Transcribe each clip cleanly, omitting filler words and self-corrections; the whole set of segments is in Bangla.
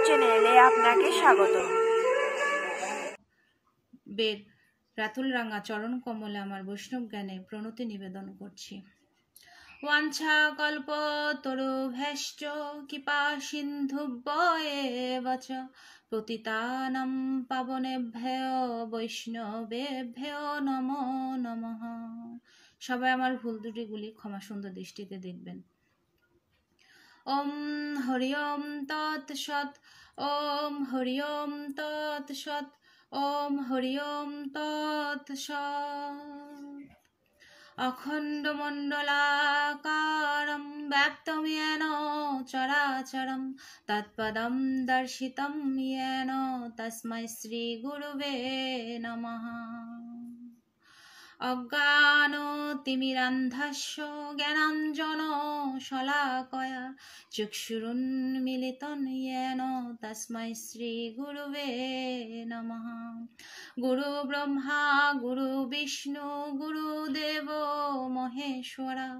চ্যানেলে আপনাকে স্বাগত। বেদ রাতুল রাঙা চরণ কমলে আমার বৈষ্ণব জ্ঞানে প্রণতি নিবেদন করছি। ওয়াঞ্ছা কল্প তরুভ্যশ্চ কৃপা সিন্ধুভ্যেব চ পতিতানাং পাবনেভ্যো বৈষ্ণবেভ্যো নমো নমঃ। সবাই আমার ভুল ত্রুটিগুলি ক্ষমা সুন্দর দৃষ্টিতে দেখবেন। ওম হরি ওম তৎসৎ। ওম হরি ওম তৎসৎ। ওম হরি ওম তৎসৎ। অখণ্ডমণ্ডলাকারং ব্যাপ্তং येन চরাচরং তৎপদং দর্শিতং येन তস্मै শ্রী গুরুবে নমঃ। অজ্ঞানতিমিরান্ধস্য জ্ঞানাঞ্জন শলাকয়া চক্ষুরুন্মিলিतं येन তস্मै শ্রী গুরুবে নমঃ। গুরু ব্রহ্মা গুরু বিষ্ণু গুরুদেব মহেশ্বরা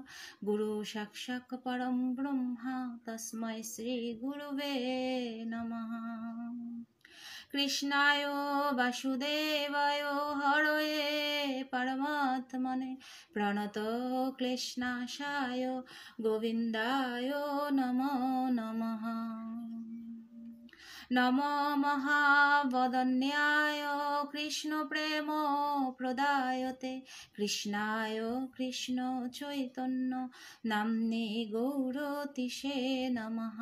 গুরু সাক্ষাৎ পরম ব্রহ্মা তস্मै শ্রী গুরুবে নমঃ। কৃষ্ণায় বাসুদেবায় হরয়ে পরমাত্মনে প্রণত ক্লেশনাশায় গোবিন্দায় নমো নমঃ। নমো মহাবদন্যায় কৃষ্ণ প্রেম প্রদায়তে কৃষ্ণায় কৃষ্ণ চৈতন্য নাম্নে গৌরতিষে নমঃ।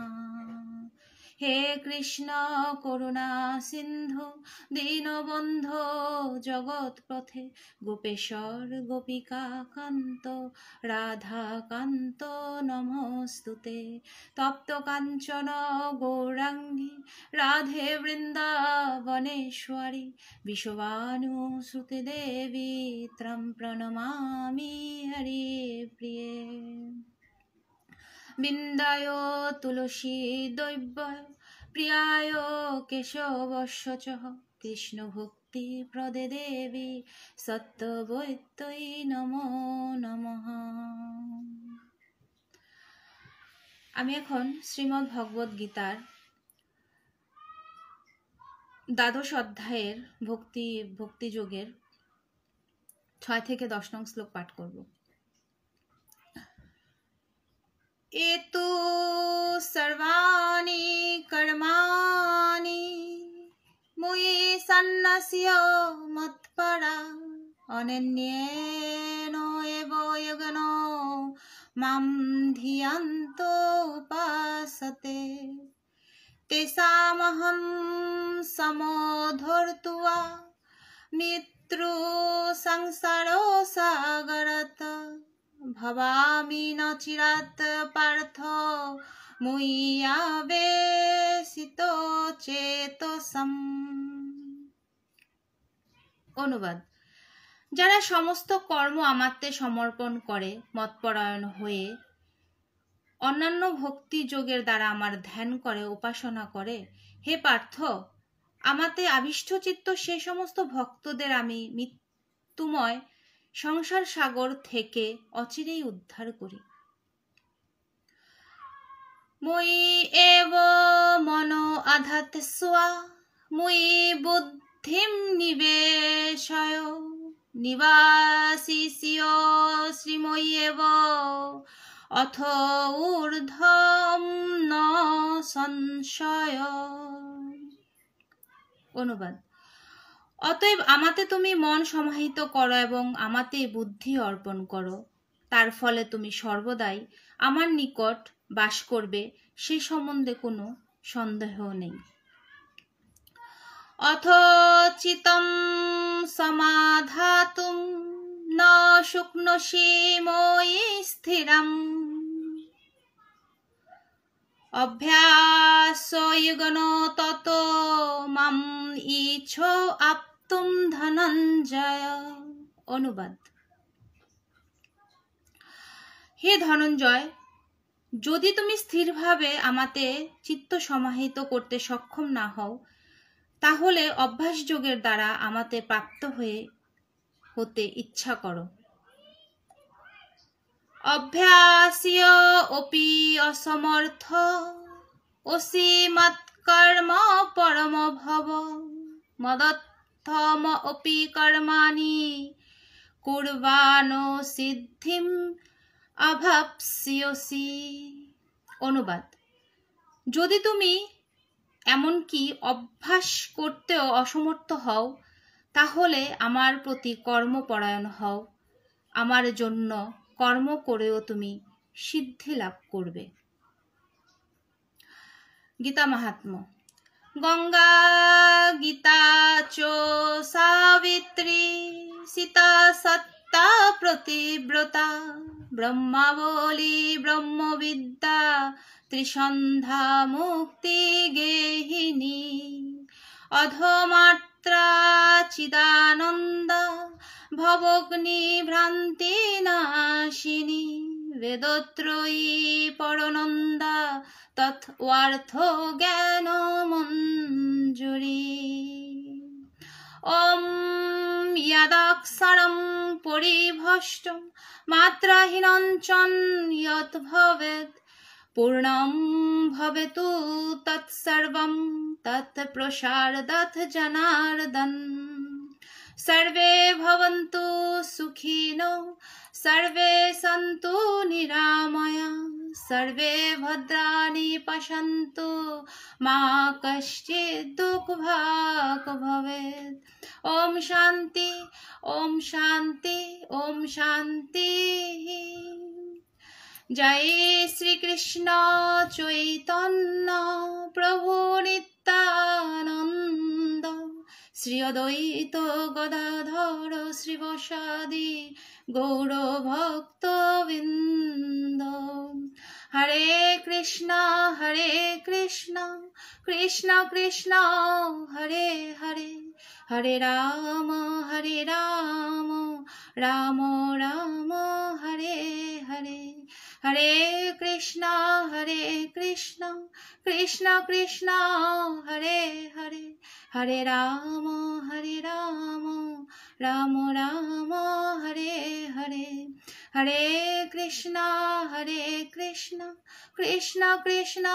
হে কৃষ্ণ করুণা সিন্ধু দীনবন্ধো জগৎপথে গোপেশ্বর গোপিকা কান্ত রাধা কান্ত নমস্তুতে। তপ্ত কাঞ্চন গৌরাঙ্গী রাধে বৃন্দাবনেশ্বরী বিশ্ববানুসুতে দেবী ত্বং প্রণমামি হরি প্রিয়ে। বিন্দায় তুলসী দৈব্যয় প্রিয়ায় কেশবস্য চ কৃষ্ণ ভক্তি প্রদে দেবী সত্যবৈত্যৈ নমো নমঃ। আমি এখন শ্রীমদ্ ভগবদ গীতার দ্বাদশ অধ্যায়ের ভক্তিযোগের 6 থেকে 10 নং শ্লোক পাঠ করব। এতু সর্বাণি কর্মাণি মুয়ি সন্ন্যাস্য মৎপরা অনন্যেন এব যজ্ঞন মাম ধিয়ন্তো উপাসতে তেষামহং সমোদ্ধর্তুয়া মৃত্যু সংসার সাগরত ভবামি ন চিরাত পার্থ মুয়াবেশিত চেতসম। অনুবাদ: যারা সমস্ত কর্ম আমাতে সমর্পণ করে মৎপরায়ণ হয়ে অন্যান্য ভক্তি যোগের দ্বারা আমার ধ্যান করে উপাসনা করে, হে পার্থ, আমাতে আবিষ্ট চিত্ত সে সমস্ত ভক্তদের আমি মৃত্যুময় সংসার সাগর থেকে অচিরেই উদ্ধার করি। মই এব মনো আধাতস্বা মই বুদ্ধিম নিবেশয় নিবাসিষ্য শ্রীময়ী এব অথ ঊর্ধ্বম ন সংশয়। অনুবাদ: অতএব আমাতে তুমি মন সমাহিত করো এবং আমাতে বুদ্ধি অর্পণ করো, তার ফলে তুমি সর্বদাই আমার নিকট বাস করবে, সে সম্বন্ধে কোনো সন্দেহ নেই। অথ চিতং সমাধাতুম ন শক্নোষি ময়ি স্থিরম অভ্যাসয়োগেন তত মাম ইচ্ছো আপ্তুম ধনঞ্জয়। অনুবাদ: হে ধনঞ্জয়, যদি তুমি স্থিরভাবে আমাতে চিত্ত সমাহিত করতে সক্ষম না হও, তাহলে অভ্যাস যোগের দ্বারা আমাতে প্রাপ্ত হতে ইচ্ছা করো। অভ্যাসীয় অপি অসমর্থ অসীমৎ কর্ম পরম ভব মদত্থম অপি কর্মাণি কুর্বাণো সিদ্ধিম আভাপ্স্যসি। অনুবাদ: যদি তুমি এমনকি অভ্যাস করতেও অসমর্থ হও, তাহলে আমার প্রতি কর্মপরায়ণ হও, আমার জন্য কর্ম করেও তুমি সিদ্ধি লাভ করবে। গীতা মাহাত্ম্য। গঙ্গা গীতা চ সাবিত্রী সীতা সত্তা প্রতিব্রতা ব্রহ্মাবলী ব্রহ্মবিদ্যা ত্রিসন্ধ্যা মুক্তি গেহিনী অধমাত্রা চিদানন্দ ভবগ্নি ভ্রান্তি নাশিনী বেদত্রয়ী পরনন্দা তৎওয়ার্থ জ্ঞান মঞ্জুরি। ওম ইয়াদাক্ষরম পরিভষ্টম মাত্রাহীনঞ্চন যৎ ভবেৎ পূর্ণম ভবেতু তৎসর্বং তৎপ্রসাদাৎ জনার্দন। সর্বে ভবন্তু সুখিনো সর্বে সন্তু নিরাময়া সর্বে ভদ্রাণি পশ্যন্তু মা কশ্চিৎ দুঃখভাগ্ ভবেৎ। ওম শান্তি ওম শান্তি ওম শান্তি। জয় শ্রীকৃষ্ণ চৈতন্য প্রভু নিত্যানন্দ শ্রী অদ্বৈত গদাধর শ্রীবাসাদি গৌর ভক্তবৃন্দ। হরে কৃষ্ণ কৃষ্ণ কৃষ্ণ হরে হরে, হরে রাম রাম রাম হরে হরে, হরে কৃষ্ণ কৃষ্ণ কৃষ্ণ হরে হরে, হরে রাম রাম রাম হরে হরে, হরে কৃষ্ণ কৃষ্ণ কৃষ্ণ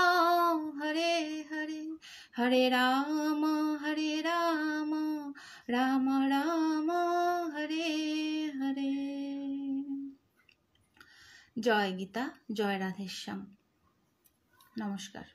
হরে হরে, হরে রাম রাম রাম হরে হরে। জয় গীতা, জয় রাধেশ্যাম। নমস্কার।